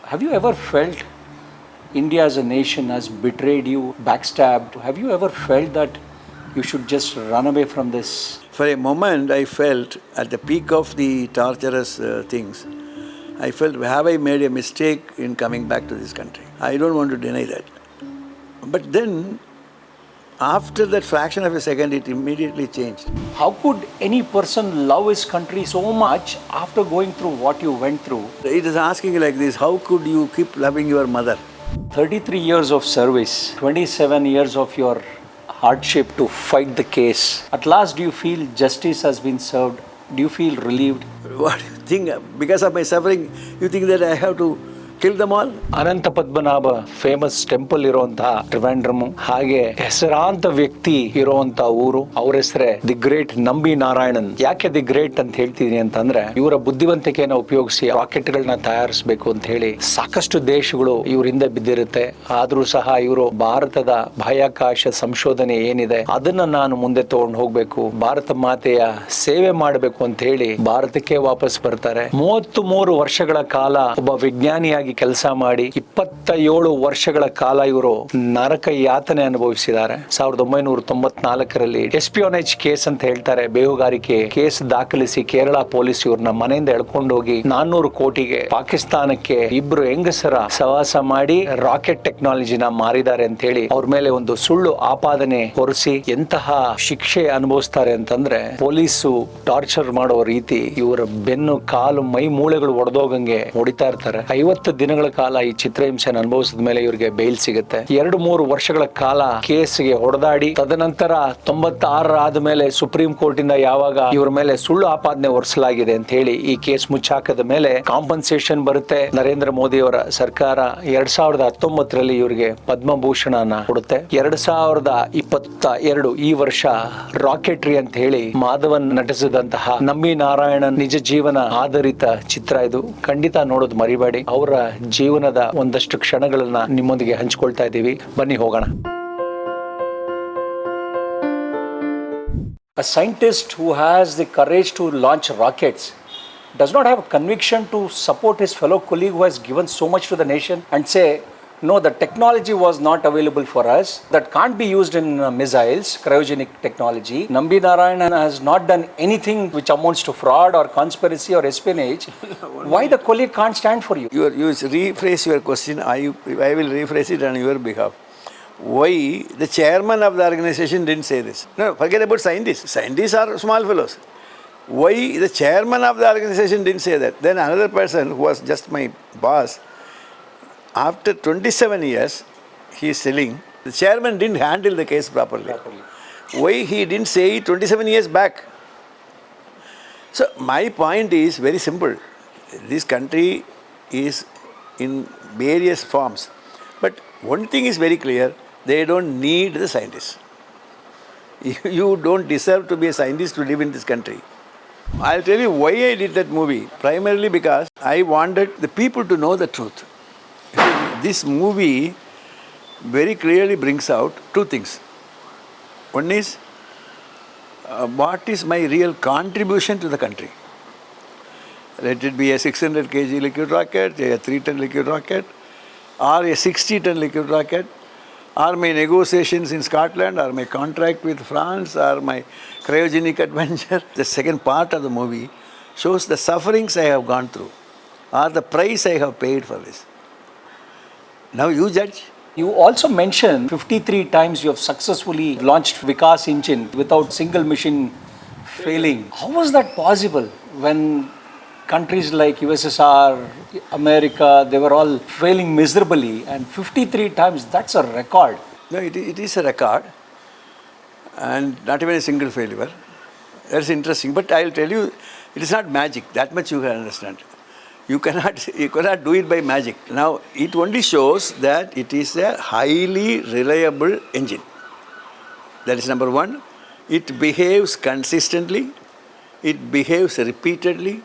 Have you ever felt India as a nation has betrayed you, backstabbed? Have you ever felt that you should just run away from this? For a moment, I felt at the peak of the torturous things, I felt, have I made a mistake in coming back to this country? I don't want to deny that. But then, after that fraction of a second, it immediately changed. How could any person love his country so much after going through what you went through? It is asking like this, how could you keep loving your mother? 33 years of service, 27 years of your hardship to fight the case. At last, do you feel justice has been served? Do you feel relieved? What do you think? Because of my suffering, you think that I have to kill them all? Ananta Padmanabha famous temple ಇರುವಂತಹ ಟ್ರಿವಾಂಡ್ರಮ್, ಹಾಗೆ ಹೆಸರಾಂತ ವ್ಯಕ್ತಿ ಇರುವಂತ ಊರು. ಅವ್ರ ಹೆಸರೇ the great Nambi Narayanan. ಯಾಕೆ the great ಅಂತ ಹೇಳ್ತೀನಿ ಅಂತಂದ್ರೆ, ಇವರ ಬುದ್ಧಿವಂತಿಕೆಯನ್ನು ಉಪಯೋಗಿಸಿ ರಾಕೆಟ್ ಗಳನ್ನ ತಯಾರಿಸಬೇಕು ಅಂತ ಹೇಳಿ ಸಾಕಷ್ಟು ದೇಶಗಳು ಇವ್ರ ಹಿಂದೆ ಬಿದ್ದಿರುತ್ತೆ. ಆದ್ರೂ ಸಹ ಇವರು ಭಾರತದ ಬಾಹ್ಯಾಕಾಶ ಸಂಶೋಧನೆ ಏನಿದೆ ಅದನ್ನ ನಾನು ಮುಂದೆ ತಗೊಂಡು ಹೋಗ್ಬೇಕು, ಭಾರತ ಮಾತೆಯ ಸೇವೆ ಮಾಡಬೇಕು ಅಂತ ಹೇಳಿ ಭಾರತಕ್ಕೆ ವಾಪಸ್ ಬರ್ತಾರೆ. 33 ವರ್ಷಗಳ ಕಾಲ ಒಬ್ಬ ವಿಜ್ಞಾನಿಯಾಗಿ ಕೆಲಸ ಮಾಡಿ 27 ವರ್ಷಗಳ ಕಾಲ ಇವರು ನರಕ ಯಾತನೆ ಅನುಭವಿಸಿದ್ದಾರೆ. 1994ರಲ್ಲಿ ಎಸ್ಪಿಯೋನೇಜ್ ಕೇಸ್ ಅಂತ ಹೇಳ್ತಾರೆ, ಬೇಹುಗಾರಿಕೆ ಕೇಸ್ ದಾಖಲಿಸಿ ಕೇರಳ ಪೊಲೀಸ್ ಇವ್ರನ್ನ ಮನೆಯಿಂದ ಎಳ್ಕೊಂಡು ಹೋಗಿ 400 ಕೋಟಿಗೆ ಪಾಕಿಸ್ತಾನಕ್ಕೆ ಇಬ್ರು ಹೆಂಗಸರ ಸವಾಸ ಮಾಡಿ ರಾಕೆಟ್ ಟೆಕ್ನಾಲಜಿನ ಮಾರಿದ್ದಾರೆ ಅಂತ ಹೇಳಿ ಅವ್ರ ಮೇಲೆ ಒಂದು ಸುಳ್ಳು ಆಪಾದನೆ ಹೊರಿಸಿ ಎಂತಹ ಶಿಕ್ಷೆ ಅನುಭವಿಸ್ತಾರೆ ಅಂತಂದ್ರೆ, ಪೊಲೀಸು ಟಾರ್ಚರ್ ಮಾಡೋ ರೀತಿ ಇವರ ಬೆನ್ನು ಕಾಲು ಮೈ ಮೂಳೆಗಳು ಒಡೆದೋಗಂಗೆ ಹೊಡಿತಾ ಇರ್ತಾರೆ. 50 ದಿನಗಳ ಕಾಲ ಈ ಚಿತ್ರಹಿಂಸೆಯನ್ನು ಅನುಭವಿಸಿದ ಮೇಲೆ ಇವರಿಗೆ ಬೇಲ್ ಸಿಗುತ್ತೆ. 2-3 ವರ್ಷಗಳ ಕಾಲ ಕೇಸ್ಗೆ ಹೊಡೆದಾಡಿ ತದನಂತರ 96 ಆದ್ಮೇಲೆ ಸುಪ್ರೀಂ ಕೋರ್ಟ್ ಇಂದ ಯಾವಾಗ ಇವರ ಮೇಲೆ ಸುಳ್ಳು ಆಪಾದನೆ ಹೊರಿಸಲಾಗಿದೆ ಅಂತ ಹೇಳಿ ಈ ಕೇಸ್ ಮುಚ್ಚಾಕದ ಮೇಲೆ ಕಾಂಪನ್ಸೇಷನ್ ಬರುತ್ತೆ. ನರೇಂದ್ರ ಮೋದಿ ಅವರ ಸರ್ಕಾರ 2019ರಲ್ಲಿ ಇವರಿಗೆ ಪದ್ಮಭೂಷಣನ ಕೊಡುತ್ತೆ. 2022 ಈ ವರ್ಷ ರಾಕೆಟ್ರಿ ಅಂತ ಹೇಳಿ ಮಾಧವನ್ ನಟಿಸಿದಂತಹ ನಂಬಿ ನಾರಾಯಣನ್ ನಿಜ ಜೀವನ ಆಧಾರಿತ ಚಿತ್ರ ಇದು. ಖಂಡಿತ ನೋಡೋದು ಮರಿಬೇಡಿ. ಅವರ ಜೀವನದ ಒಂದಷ್ಟು ಕ್ಷಣಗಳನ್ನ ನಿಮ್ಮೊಂದಿಗೆ ಹಂಚಿಕೊಳ್ತಾ ಇದ್ದೀವಿ, ಬನ್ನಿ ಹೋಗೋಣ. A scientist who has the courage to launch rockets does not have a conviction to support his fellow colleague who has given so much to the nation and say, no, the technology was not available for us, that can't be used in missiles, cryogenic technology. Nambi Narayanan has not done anything which amounts to fraud or conspiracy or espionage. Why the colleague can't stand for you? You rephrase your question. I will rephrase it on your behalf. Why the chairman of the organization didn't say this? No, forget about scientists. Scientists are small fellows. Why the chairman of the organization didn't say that? Then another person who was just my boss, after 27 years, he is selling. The chairman didn't handle the case properly. Why he didn't say it 27 years back? So my point is very simple. This country is in various forms. But one thing is very clear, they don't need the scientists. You don't deserve to be a scientist to live in this country. I'll tell you why I did that movie. Primarily because I wanted the people to know the truth. This movie very clearly brings out two things. One is, what is my real contribution to the country? Let it be a 600 kg liquid rocket, a 3-ton liquid rocket, or a 60-ton liquid rocket, or my negotiations in Scotland, or my contract with France, or my cryogenic adventure. The second part of the movie shows the sufferings I have gone through, or the price I have paid for this. Now you judge. You also mentioned 53 times you have successfully launched Vikas engine without single mission failing. How was that possible when countries like USSR, America, they were all failing miserably, and 53 times, that's a record. No, it is a record, and not even a single failure. That's interesting, but I'll tell you, it is not magic. That much you can understand. You cannot do it by magic. Now, it only shows that it is a highly reliable engine. That is number one. It behaves consistently. It behaves repeatedly.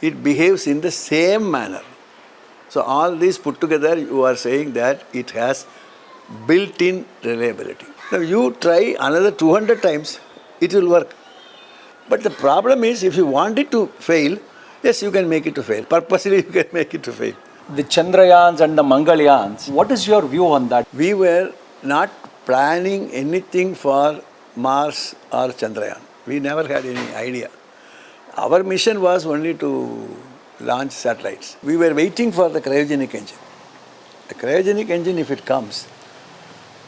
It behaves in the same manner. So, all this put together, you are saying that it has built-in reliability. Now, you try another 200 times, it will work. But the problem is, if you want it to fail, yes, you can make it to fail. Purposely, you can make it to fail. The Chandrayans and the Mangalyans, what is your view on that? We were not planning anything for Mars or Chandrayaan. We never had any idea. Our mission was only to launch satellites. We were waiting for the cryogenic engine. The cryogenic engine, if it comes,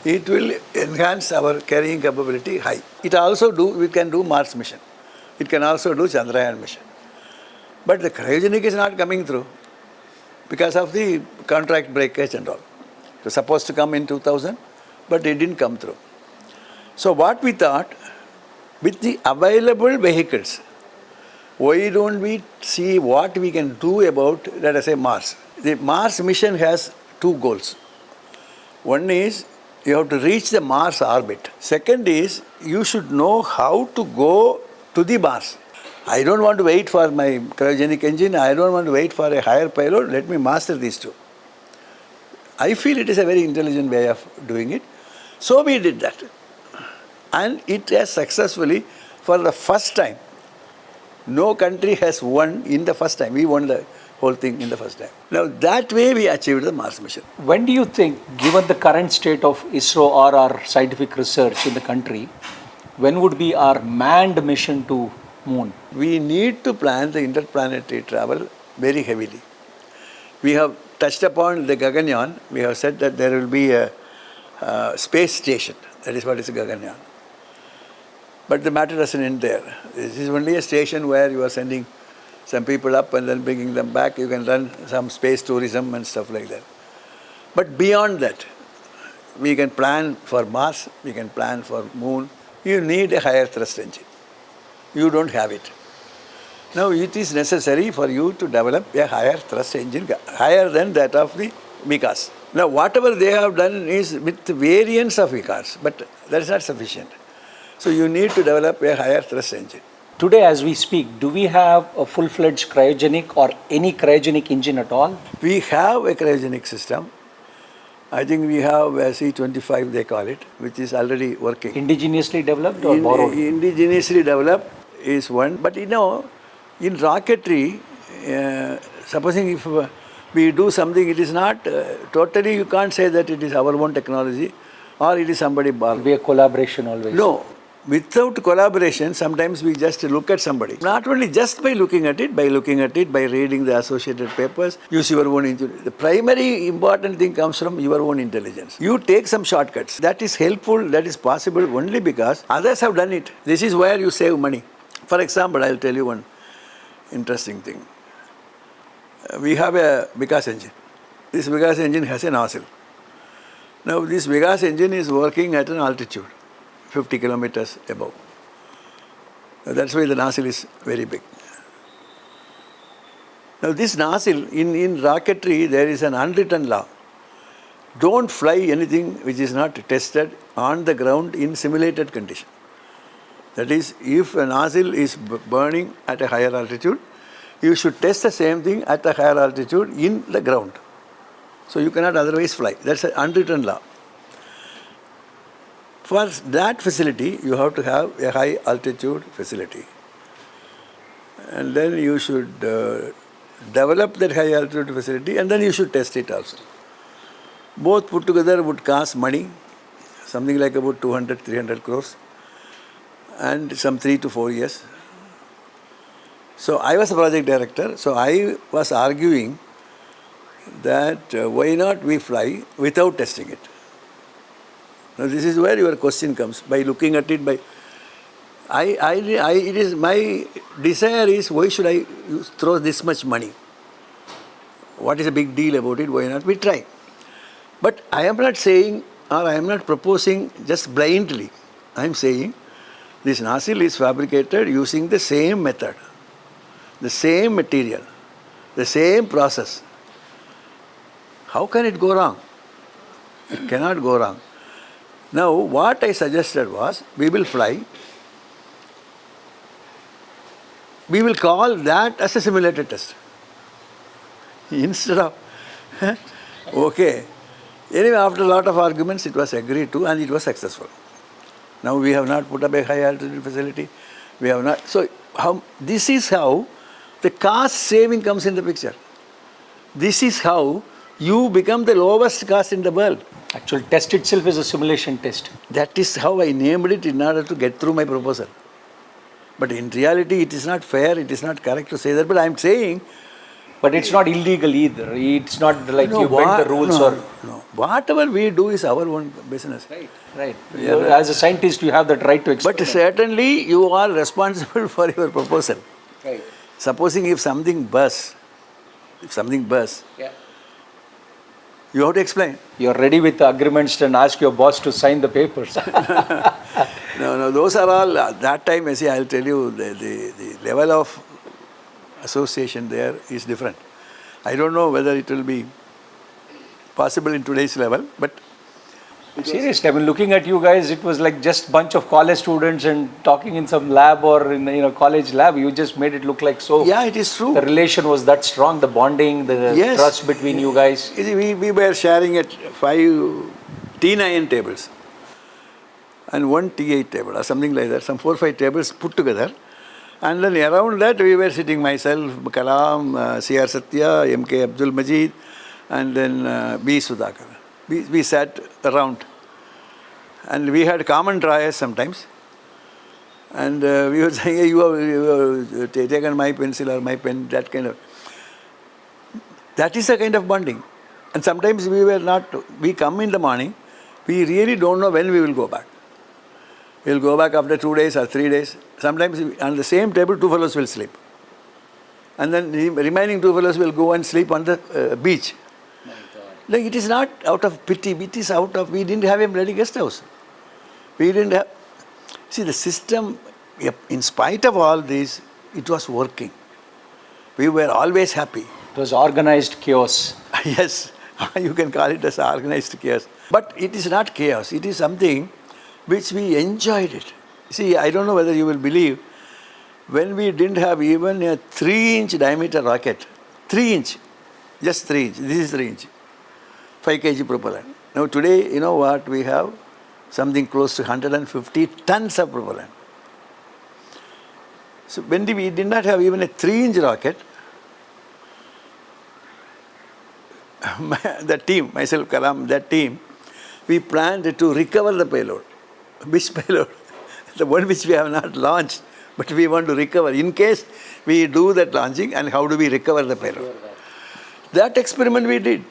it will enhance our carrying capability high. We can do Mars mission. It can also do Chandrayaan mission. But the cryogenic is not coming through because of the contract breakage and all. It was supposed to come in 2000, but it didn't come through. So what we thought, with the available vehicles, why don't we see what we can do about, let us say, Mars? The Mars mission has two goals. One is you have to reach the Mars orbit. Second is you should know how to go to the Mars. I don't want to wait for my cryogenic engine. I don't want to wait for a higher payload. Let me master these two. I feel it is a very intelligent way of doing it. So we did that. And it has successfully, for the first time, no country has won in the first time. We won the whole thing in the first time. Now that way we achieved the Mars mission. When do you think, given the current state of ISRO or our scientific research in the country, when would be our manned mission to Moon? We need to plan the interplanetary travel very heavily. We have touched upon the Gaganyaan. We have said that there will be a space station. That is what is Gaganyaan. But the matter doesn't end there. This is only a station where you are sending some people up and then bringing them back. You can run some space tourism and stuff like that. But beyond that, we can plan for Mars, we can plan for Moon. You need a higher thrust engine. You don't have it. Now it is necessary for you to develop a higher thrust engine, higher than that of the Vikas. Now whatever they have done is with variants of Vikas, but that is not sufficient. So you need to develop a higher thrust engine. Today as we speak, do we have a full-fledged cryogenic or any cryogenic engine at all? We have a cryogenic system. I think we have a C-25 they call it, which is already working. Indigenously developed or borrowed? Indigenously developed is one. But in rocketry, supposing if we do something, it is not totally, you can't say that it is our own technology or it is somebody borrowed. It will be a collaboration always. No. Without collaboration, sometimes we just look at somebody. Not only just by looking at it, by reading the associated papers, use your own intelligence. The primary important thing comes from your own intelligence. You take some shortcuts. That is helpful, that is possible only because others have done it. This is where you save money. For example, I'll tell you one interesting thing. We have a Vikas engine. This Vikas engine has a nozzle. Now this Vikas engine is working at an altitude 50 kilometers above. That's why the nozzle is very big. Now this nozzle, in rocketry, there is an unwritten law. Don't fly anything which is not tested on the ground in simulated condition. That is, if a nozzle is burning at a higher altitude, you should test the same thing at a higher altitude in the ground. So you cannot otherwise fly. That's an unwritten law. For that facility, you have to have a high altitude facility. And then you should develop that high altitude facility and then you should test it also. Both put together would cost money, something like about 200, 300 crores and some 3 to 4 years. So I was a project director, so I was arguing that why not we fly without testing it. Now this is where your question comes, by looking at it, by it is my desire is why should I throw this much money? What is a big deal about it? Why not we try? But I am not saying or I am not proposing just blindly. I am saying this nozzle is fabricated using the same method, the same material, the same process. How can it go wrong? It cannot go wrong. Now, what I suggested was, we will fly. We will call that as a simulated test. Instead of, okay. Anyway, after a lot of arguments, it was agreed to and it was successful. Now, we have not put up a high altitude facility. We have not. So, this is how the cost saving comes in the picture. This is how you become the lowest caste in the world. Actual test itself is a simulation test. That is how I named it in order to get through my proposal. But in reality, it is not fair, it is not correct to say that. But I am saying, But it's not illegal either. It's not like no, you bend the rules or... no. Whatever we do is our own business. Right. Yeah, As a scientist, you have that right to experiment. But certainly, you are responsible for your proposal. Right. Supposing if something bursts, Yeah. you have to explain. You're ready with the agreements and ask your boss to sign the papers. No, those are all, that time, I see, I'll tell you, the level of association there is different. I don't know whether it will be possible in today's level, but... Seriously, I mean, looking at you guys, it was like just bunch of college students and talking in some lab or in a college lab. You just made it look like so. Yeah, it is true. The relation was that strong, the bonding, the Yes. trust between you guys. You see, we were sharing at 5 T9 tables and 1 T8 table or something like that, some 4 or 5 tables put together. And then around that we were sitting, myself, Kalam, C.R. Satya, M.K. Abdul Majid, and then B. Sudhakar. We sat around. And we had common drawers sometimes. And we were saying, hey, you have taken my pencil or my pen, that kind of... That is a kind of bonding. And sometimes we come in the morning, we really don't know when we will go back. We'll go back after 2 days or 3 days. Sometimes on the same table, 2 fellows will sleep. And then the remaining 2 fellows will go and sleep on the beach. Like, it is not out of pity, it is out of, we didn't have a bloody guest house. We didn't have, see, the system, in spite of all this, it was working. We were always happy. It was organized chaos. Yes, you can call it as organized chaos. But it is not chaos, it is something which we enjoyed it. See, I don't know whether you will believe, when we didn't have even a 3-inch diameter rocket, 3 inch, just 3 inch, this is 3 inch, 5 kg propellant. Now today, you know what, we have something close to 150 tons of propellant. So when we did not have even a 3-inch rocket, the team, myself, Kalam, that team, we planned to recover the payload. Which payload? The one which we have not launched, but we want to recover. In case we do that launching, and how do we recover the payload? That experiment we did.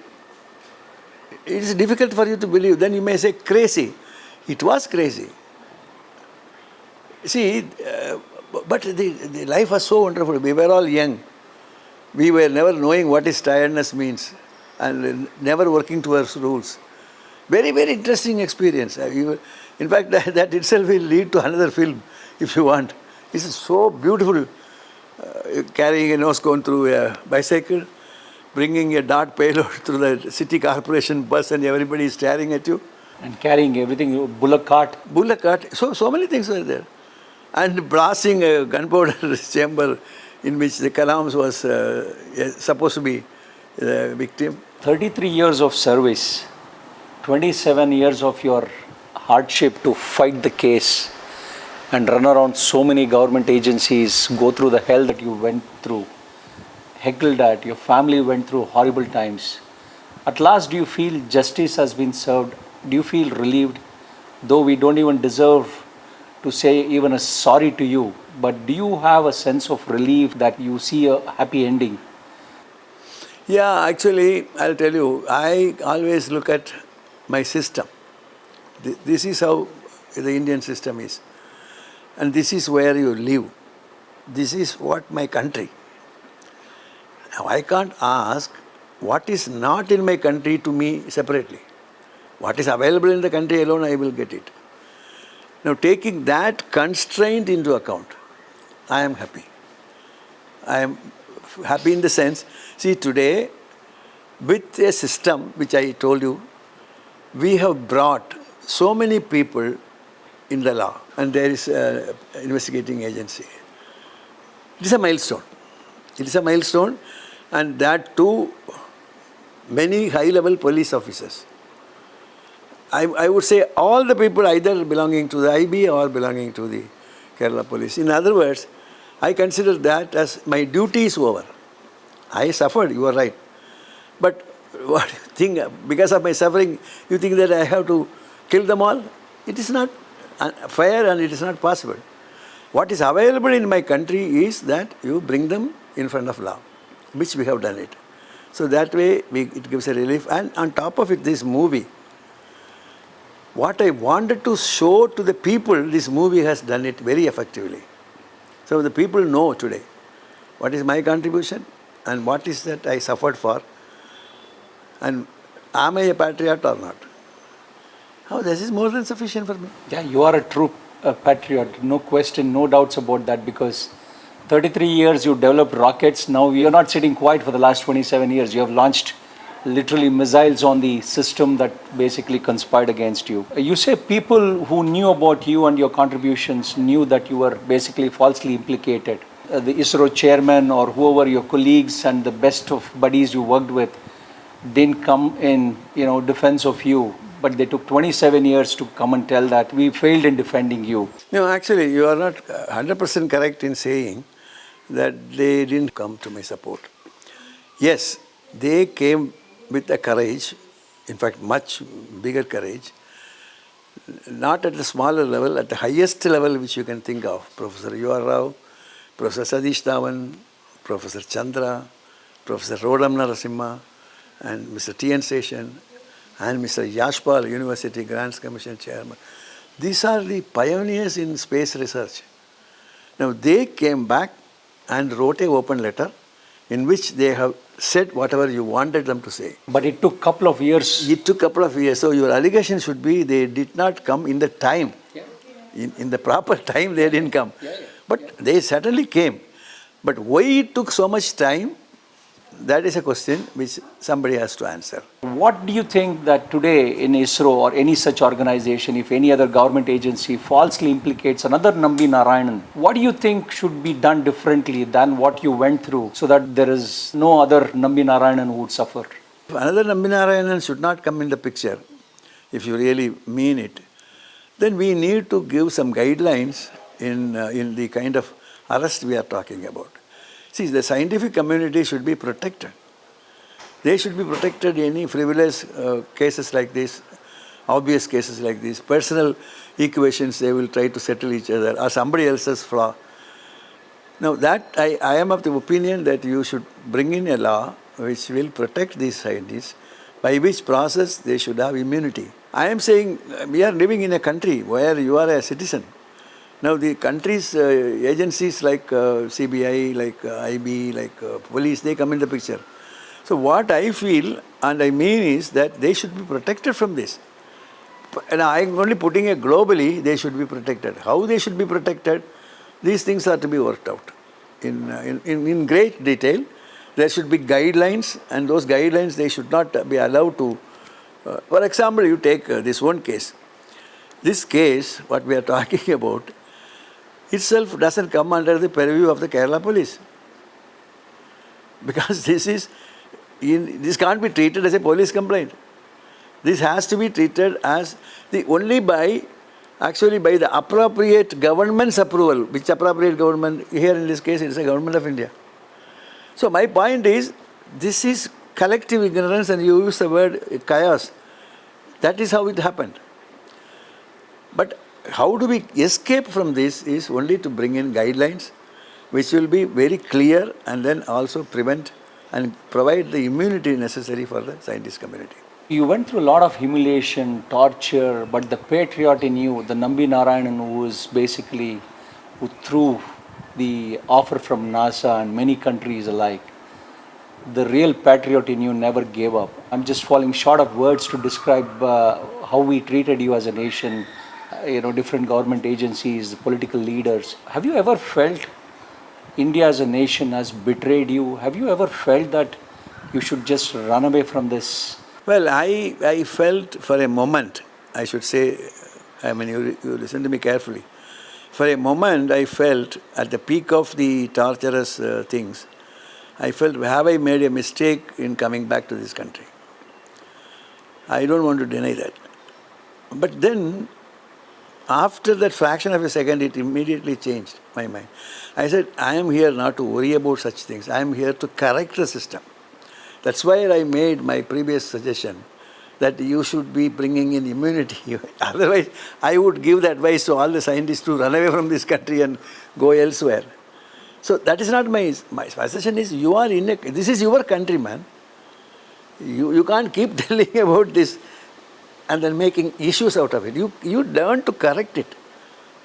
It is difficult for you to believe. Then you may say crazy. It was crazy. See, but the life was so wonderful. We were all young. We were never knowing what is tiredness means and never working towards rules. Very, very interesting experience. In fact, that itself will lead to another film, if you want. It's so beautiful, carrying a nose cone through a bicycle, bringing a dart payload through the city corporation bus, and everybody is staring at you. And carrying everything, bullock cart. Bullock cart, so many things were there. And blasting a gunpowder chamber in which the Kalams was supposed to be the victim. 33 years of service, 27 years of your hardship to fight the case and run around so many government agencies, go through the hell that you went through, heckled at, your family went through horrible times. At last, do you feel justice has been served? Do you feel relieved? Though we don't even deserve to say even a sorry to you, but do you have a sense of relief that you see a happy ending? Yeah, actually, I'll tell you, I always look at my system. This is how the Indian system is. And this is where you live. This is what my country. Now, I can't ask what is not in my country to me separately. What is available in the country alone, I will get it. Now, taking that constraint into account, I am happy. I am happy in the sense, see, today, with a system which I told you, we have brought so many people in the law, and there is an investigating agency. It is a milestone. It is a milestone, and that too, many high-level police officers. I would say all the people either belonging to the IB or belonging to the Kerala police. In other words, I consider that as my duty is over. I suffered, you are right. But what you think, because of my suffering, you think that I have to kill them all? It is not fair and it is not possible. What is available in my country is that you bring them in front of law, which we have done it. So that way it gives a relief. And on top of it, this movie, what I wanted to show to the people, this movie has done it very effectively. So the people know today what is my contribution and what is that I suffered for, and am I a patriot or not? Oh, this is more than sufficient for me. Yeah, you are a true patriot, no question, no doubts about that, because 33 years you developed rockets. Now you're not sitting quiet for the last 27 years. You have launched literally missiles on the system that basically conspired against you. You say people who knew about you and your contributions knew that you were basically falsely implicated. The ISRO chairman or whoever your colleagues and the best of buddies you worked with didn't come in, defense of you, but they took 27 years to come and tell that we failed in defending you. No, actually, you are not 100% correct in saying that they didn't come to my support. Yes, they came with a courage, in fact, much bigger courage, not at the smaller level, at the highest level which you can think of. Professor U.R. Rao, Professor Sadish Dhawan, Professor Chandra, Professor Rodam Narasimha, and Mr. T.N. Session, and Mr. Yashpal, University Grants Commission Chairman. These are the pioneers in space research. Now they came back and wrote an open letter in which they have said whatever you wanted them to say. But it took a couple of years. It took a couple of years. So your allegation should be they did not come in the time. Yeah. In the proper time they didn't come. But they certainly came. But why it took so much time, that is a question which somebody has to answer. What do you think that today in ISRO or any such organization, if any other government agency falsely implicates another Nambi Narayanan, what do you think should be done differently than what you went through so that there is no other Nambi Narayanan who would suffer? If another Nambi Narayanan should not come in the picture, if you really mean it, then we need to give some guidelines in the kind of arrest we are talking about. See, the scientific community should be protected. They should be protected in any frivolous cases like this, obvious cases like this, personal equations they will try to settle each other or somebody else's flaw. Now that I am of the opinion that you should bring in a law which will protect these scientists, by which process they should have immunity. I am saying we are living in a country where you are a citizen. Now the country's agencies like CBI, like IB, like police, they come in the picture. So what I feel and I mean is that they should be protected from this. And I am only putting it globally, they should be protected. How they should be protected, these things are to be worked out in great detail. There should be guidelines, and those guidelines they should not be allowed to. For example, you take this one case. This case, what we are talking about, itself doesn't come under the purview of the Kerala police. Because this can't be treated as a police complaint. This has to be treated as only by the appropriate government's approval. Which appropriate government? Here in this case, it is the government of India. So my point is, this is collective ignorance, and you use the word chaos. That is how it happened. But how do we escape from this is only to bring in guidelines which will be very clear and then also prevent and provide the immunity necessary for the scientist community. You went through a lot of humiliation, torture, but the patriot in you, the Nambi Narayanan who threw the offer from NASA and many countries alike, the real patriot in you never gave up. I'm just falling short of words to describe how we treated you as a nation, different government agencies, political leaders. Have you ever felt India as a nation has betrayed you? Have you ever felt that you should just run away from this? Well, I felt for a moment, I should say, you listen to me carefully. For a moment, I felt at the peak of the torturous things, I felt, have I made a mistake in coming back to this country? I don't want to deny that. But then, after that fraction of a second, it immediately changed my mind. I said, I am here not to worry about such things. I am here to correct the system. That's why I made my previous suggestion that you should be bringing in immunity. Otherwise, I would give the advice to all the scientists to run away from this country and go elsewhere. So that is not my suggestion is you are this is your country, man. You can't keep telling about this and then making issues out of it. You learn to correct it.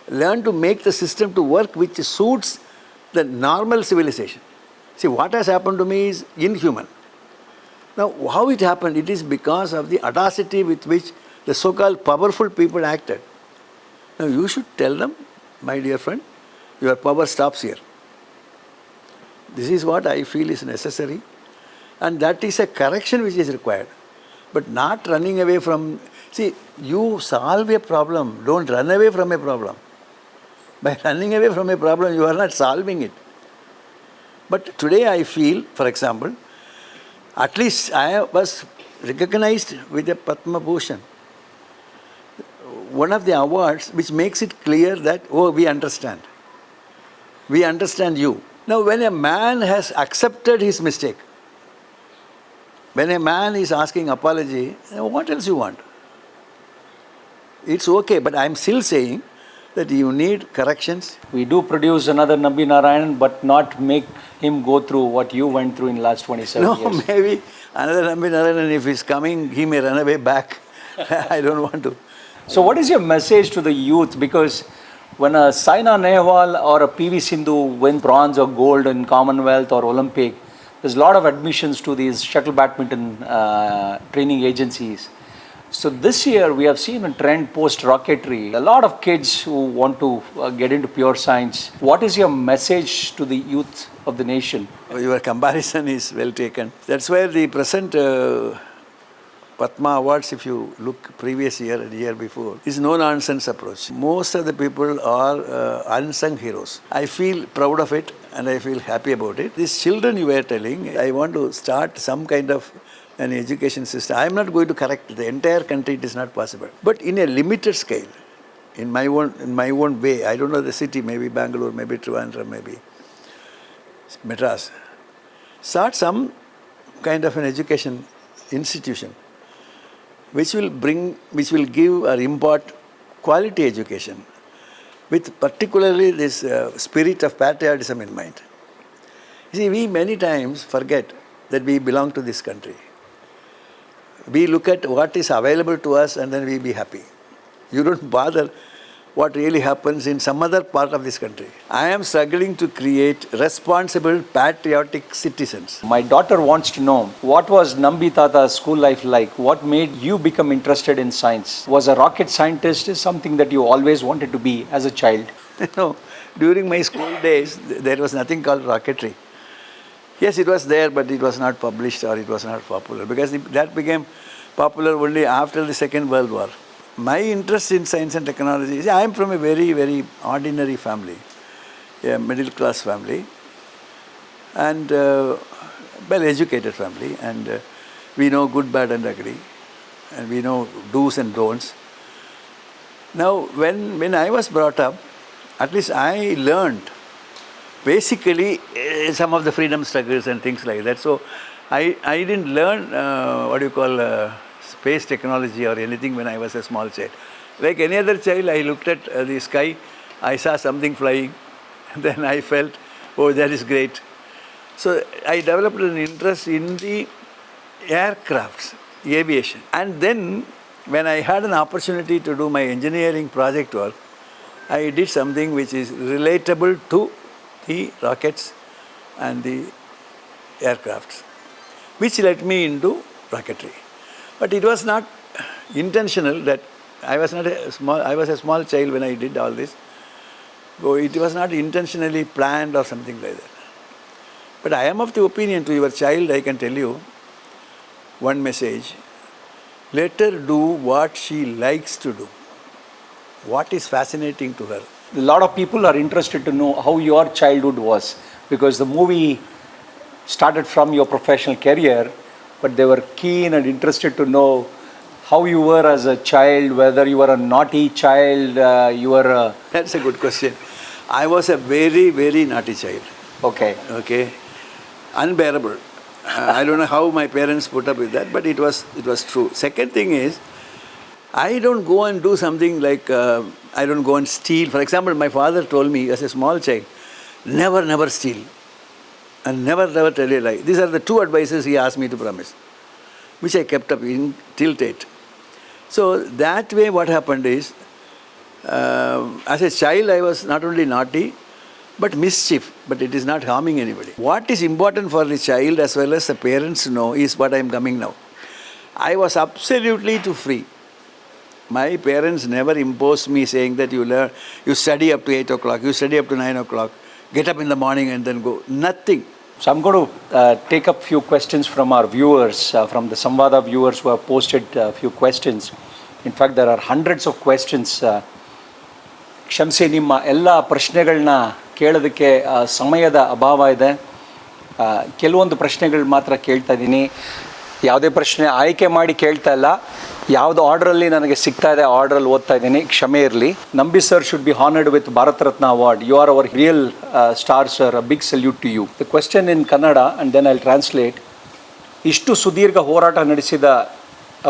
Learn to make the system to work which suits the normal civilization. See, what has happened to me is inhuman. Now, how it happened? It is because of the audacity with which the so-called powerful people acted. Now, you should tell them, my dear friend, your power stops here. This is what I feel is necessary. And that is a correction which is required. But not running away from... See, you solve a problem. Don't run away from a problem. By running away from a problem, you are not solving it. But today I feel, for example, at least I was recognized with a Padma Bhushan. One of the awards which makes it clear that, oh, we understand. We understand you. Now, when a man has accepted his mistake, when a man is asking apology, what else you want? It's okay, but I'm still saying that you need corrections. We do produce another Nambi Narayanan, but not make him go through what you went through in the last 27 years. No, maybe another Nambi Narayanan, if he's coming, he may run away back. I don't want to. So what is your message to the youth? Because when a Saina Nehwal or a PV Sindhu win bronze or gold in Commonwealth or Olympic, there's a lot of admissions to these shuttle badminton training agencies. So this year we have seen a trend post-rocketry. A lot of kids who want to get into pure science. What is your message to the youth of the nation? Your comparison is well taken. That's where the present Padma Awards, if you look previous year and year before, is no-nonsense approach. Most of the people are unsung heroes. I feel proud of it and I feel happy about it. These children you were telling, I want to start some kind of an education system. I am not going to correct the entire country, it is not possible. But in a limited scale, in my own way, I don't know the city, maybe Bangalore, maybe Trivandrum, maybe Madras. Start some kind of an education institution which will give or impart quality education with particularly this spirit of patriotism in mind. You see, we many times forget that we belong to this country. We look at what is available to us and then we be happy. You don't bother what really happens in some other part of this country. I am struggling to create responsible, patriotic citizens. My daughter wants to know, what was Nambi Tata's school life like? What made you become interested in science? Was a rocket scientist something that you always wanted to be as a child? No, during my school days, there was nothing called rocketry. Yes, it was there, but it was not published or it was not popular because that became popular only after the Second World War. My interest in science and technology, I am from a very, very ordinary family, a middle class family and well-educated family, and we know good, bad and ugly and we know do's and don'ts. Now, when I was brought up, at least I learned basically some of the freedom struggles and things like that. So I didn't learn space technology or anything when I was a small child. Like any other child, I looked at the sky, I saw something flying, and then I felt, oh, that is great. So I developed an interest in the aircrafts, aviation. And then when I had an opportunity to do my engineering project work, I did something which is relatable to the rockets and the aircrafts, which led me into rocketry. But it was not intentional that I was a small child when I did all this. So it was not intentionally planned or something like that. But I am of the opinion, to your child I can tell you one message. Let her do what she likes to do. What is fascinating to her. A lot of people are interested to know how your childhood was, because the movie started from your professional career, but they were keen and interested to know how you were as a child, whether you were a naughty child, That's a good question. I was a very, very naughty child. Okay. Okay. Unbearable. I don't know how my parents put up with that, but it was true. Second thing is, I don't go and do something like, I don't go and steal. For example, my father told me as a small child, never steal. And never tell a lie. These are the two advices he asked me to promise, which I kept up in till date. So that way what happened is, as a child I was not only naughty, but mischief, but it is not harming anybody. What is important for the child as well as the parents to know is what I am coming now. I was absolutely too free. My parents never imposed me saying that you study up to 8 o'clock, you study up to 9 o'clock, get up in the morning and then go. Nothing. So I'm going to take up few questions from our viewers, from the Samvada viewers who have posted a few questions. In fact, there are hundreds of questions. ಕ್ಷಮಿಸಿ, ನಿಮ್ಮ ಎಲ್ಲ ಪ್ರಶ್ನೆಗಳನ್ನ ಕೇಳೋದಕ್ಕೆ ಸಮಯದ ಅಭಾವ ಇದೆ. ಕೆಲವೊಂದು ಪ್ರಶ್ನೆಗಳು ಮಾತ್ರ ಕೇಳ್ತಾ ಇದ್ದೀನಿ. ಯಾವುದೇ ಪ್ರಶ್ನೆ ಆಯ್ಕೆ ಮಾಡಿ ಕೇಳ್ತಾ ಇಲ್ಲ. ಯಾವುದು ಆರ್ಡ್ರಲ್ಲಿ ನನಗೆ ಸಿಗ್ತಾ ಇದೆ ಆರ್ಡ್ರಲ್ಲಿ ಓದ್ತಾ ಇದ್ದೀನಿ, ಕ್ಷಮೆ ಇರಲಿ. Nambi sir should be honoured with Bharat Ratna award. You are our real star sir. A big salute to you. The question in Kannada and then I translate. ಇಷ್ಟು ಸುದೀರ್ಘ ಹೋರಾಟ ನಡೆಸಿದ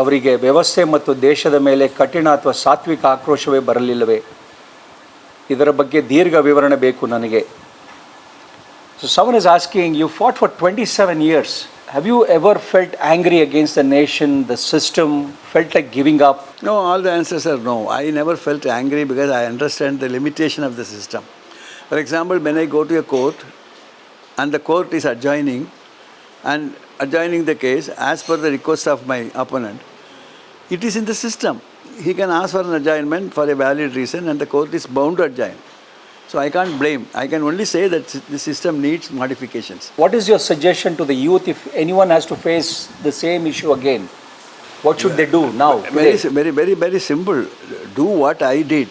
ಅವರಿಗೆ ವ್ಯವಸ್ಥೆ ಮತ್ತು ದೇಶದ ಮೇಲೆ ಕಠಿಣ ಅಥವಾ ಸಾತ್ವಿಕ ಆಕ್ರೋಶವೇ ಬರಲಿಲ್ಲವೇ? ಇದರ ಬಗ್ಗೆ ದೀರ್ಘ ವಿವರಣೆ ಬೇಕು ನನಗೆ. So someone is asking, you fought for 27 years. Have you ever felt angry against the nation, the system, felt like giving up? No, all the answers are no. I never felt angry because I understand the limitation of the system. For example, when I go to a court and the court is adjoining the case as per the request of my opponent, it is in the system. He can ask for an adjournment for a valid reason and the court is bound to adjourn. So I can't blame. I can only say that the system needs modifications. What is your suggestion to the youth if anyone has to face the same issue again? What should they do now? Very simple. Do what I did.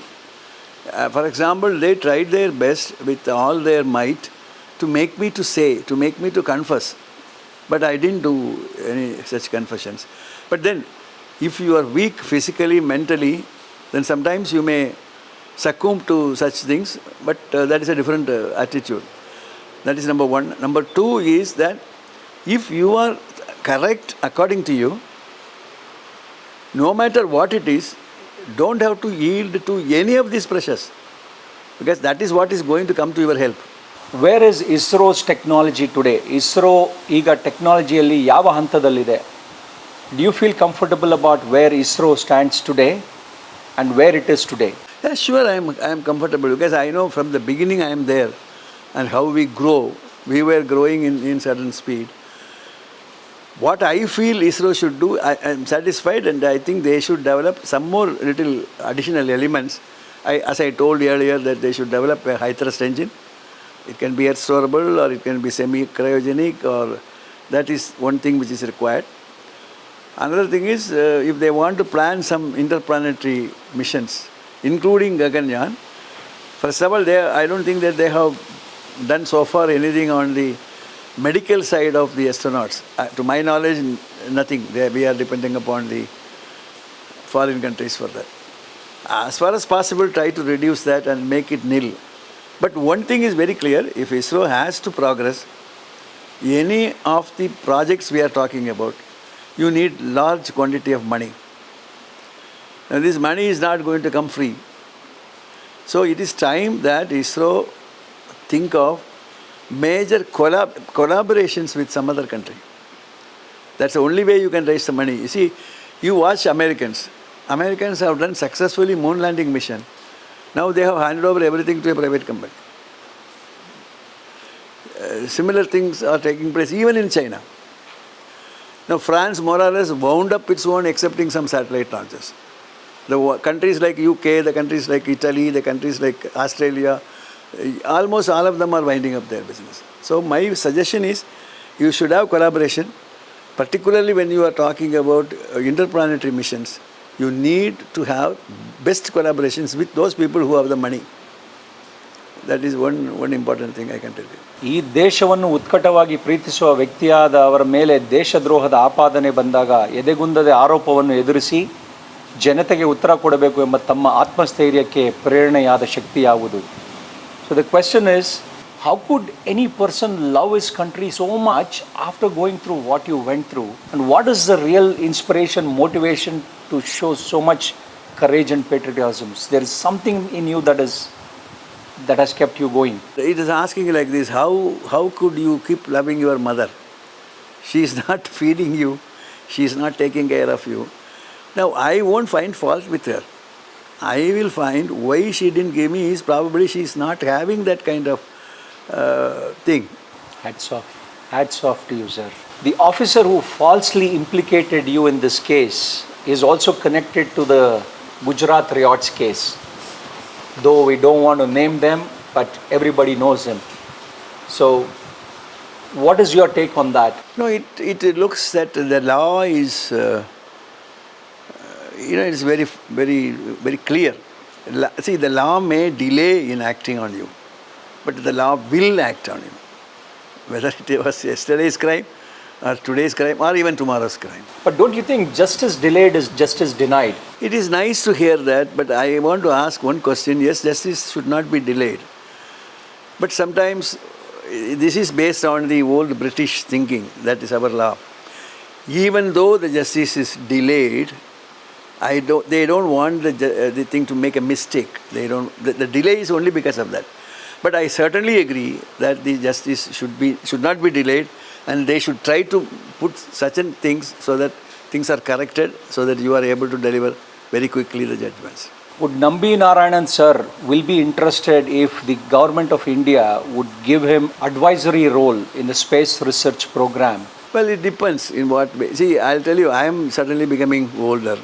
For example, they tried their best with all their might to make me to confess. But I didn't do any such confessions. But then, if you are weak physically, mentally, then sometimes you may succumb to such things, but that is a different attitude. That is number one. Number two is that if you are correct according to you, no matter what it is, don't have to yield to any of these pressures, because that is what is going to come to your help. Where is ISRO's technology today? ISRO ಈಗ ಟೆಕ್ನಾಲಜಿಯಲ್ಲಿ ಯಾವ ಹಂತದಲ್ಲಿದೆ? Do you feel comfortable about where ISRO stands today and where it is today? Yeah, sure, I am comfortable because I know from the beginning I am there and how we grow. We were growing in certain speed. What I feel ISRO should do, I am satisfied and I think they should develop some more little additional elements. As I told earlier that they should develop a high thrust engine. It can be earth storable or it can be semi-cryogenic, or that is one thing which is required. Another thing is, if they want to plan some interplanetary missions, including Gaganyaan, first of all, I don't think that they have done so far anything on the medical side of the astronauts. To my knowledge, nothing. We are depending upon the foreign countries for that. As far as possible, try to reduce that and make it nil. But one thing is very clear, if ISRO has to progress, any of the projects we are talking about, you need large quantity of money. Now this money is not going to come free. So it is time that ISRO think of major collaborations with some other country. That's the only way you can raise the money. You see, you watch Americans. Americans have done successfully moon landing mission. Now they have handed over everything to a private company. Similar things are taking place even in China. Now France more or less wound up its own accepting some satellite launches. The countries like UK, the countries like Italy, the countries like Australia, almost all of them are winding up their business. So my suggestion is, you should have collaboration, particularly when you are talking about interplanetary missions. You need to have best collaborations with those people who have the money. That is one important thing I can tell you. ಈ ದೇಶವನ್ನು ಉತ್ಕಟವಾಗಿ ಪ್ರೀತಿಸುವ ವ್ಯಕ್ತಿಯಾದ ಅವರ ಮೇಲೆ ದೇಶದ್ರೋಹದ ಆಪಾದನೆ ಬಂದಾಗ ಎದೆಗುಂದದೆ ಆರೋಪವನ್ನು ಎದುರಿಸಿ ಜನತೆಗೆ ಉತ್ತರ ಕೊಡಬೇಕು ಎಂಬ ತಮ್ಮ ಆತ್ಮಸ್ಥೈರ್ಯಕ್ಕೆ ಪ್ರೇರಣೆಯಾದ ಶಕ್ತಿ ಯಾವುದು? So the question is, How could any person love his country so much after going through what you went through? And what is the real inspiration, motivation to show so much courage and patriotism? There is something in you that has kept you going. It is asking like this, how could you keep loving your mother? She is not feeding you. She is not taking care of you. Now, I won't find fault with her. I will find why she didn't give me is probably she is not having that kind of thing. Hats off. Hats off to you, sir. The officer who falsely implicated you in this case is also connected to the Gujarat riots case. Though we don't want to name them, but everybody knows him. So, what is your take on that? No, it looks that the law is, it's very, very, very clear. See, the law may delay in acting on you, but the law will act on you. Whether it was yesterday's crime, or today's crime, or even tomorrow's crime. But don't you think justice delayed is justice denied? It is nice to hear that, but I want to ask one question. Yes, justice should not be delayed. But sometimes this is based on the old British thinking, that is our law. Even though the justice is delayed, they don't want the thing to make a mistake. The delay is only because of that. But I certainly agree that the justice should not be delayed, and they should try to put such things so that things are corrected, so that you are able to deliver very quickly the judgments. Would Nambi Narayanan sir will be interested if the government of India would give him advisory role in the space research program? Well, it depends in what way. See, I'll tell you, I am suddenly becoming older.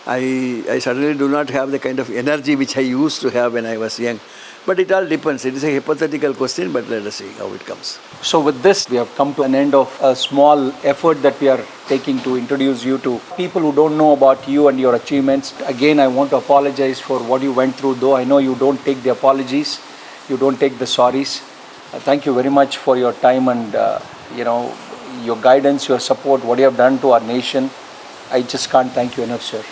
I certainly do not have the kind of energy which I used to have when I was young. But it all depends. It is a hypothetical question, but let us see how it comes. So with this, we have come to an end of a small effort that we are taking to introduce you to people who don't know about you and your achievements. Again, I want to apologize for what you went through, though I know you don't take the apologies, you don't take the sorries. Thank you very much for your time and your guidance, your support, what you have done to our nation. I just can't thank you enough, sir.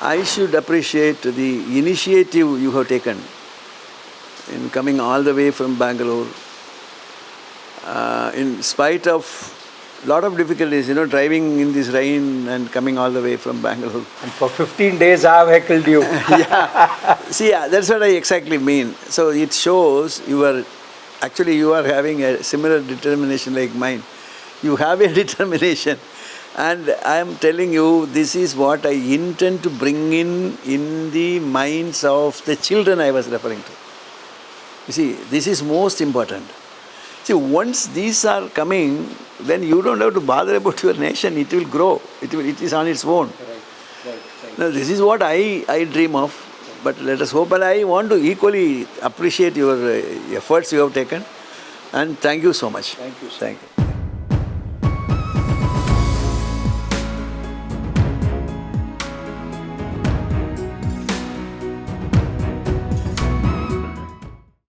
I should appreciate the initiative you have taken in coming all the way from Bangalore, in spite of a lot of difficulties, driving in this rain and coming all the way from Bangalore. And for 15 days I have heckled you. Yeah. See, that's what I exactly mean. So it shows you are having a similar determination like mine. You have a determination. And I am telling you, this is what I intend to bring in the minds of the children I was referring to. You see, this is most important. See, once these are coming, then you don't have to bother about your nation. It will grow. It is on its own. Right. Now, this is what I dream of. But let us hope. And I want to equally appreciate your efforts you have taken. And thank you so much. Thank you, sir. Thank you.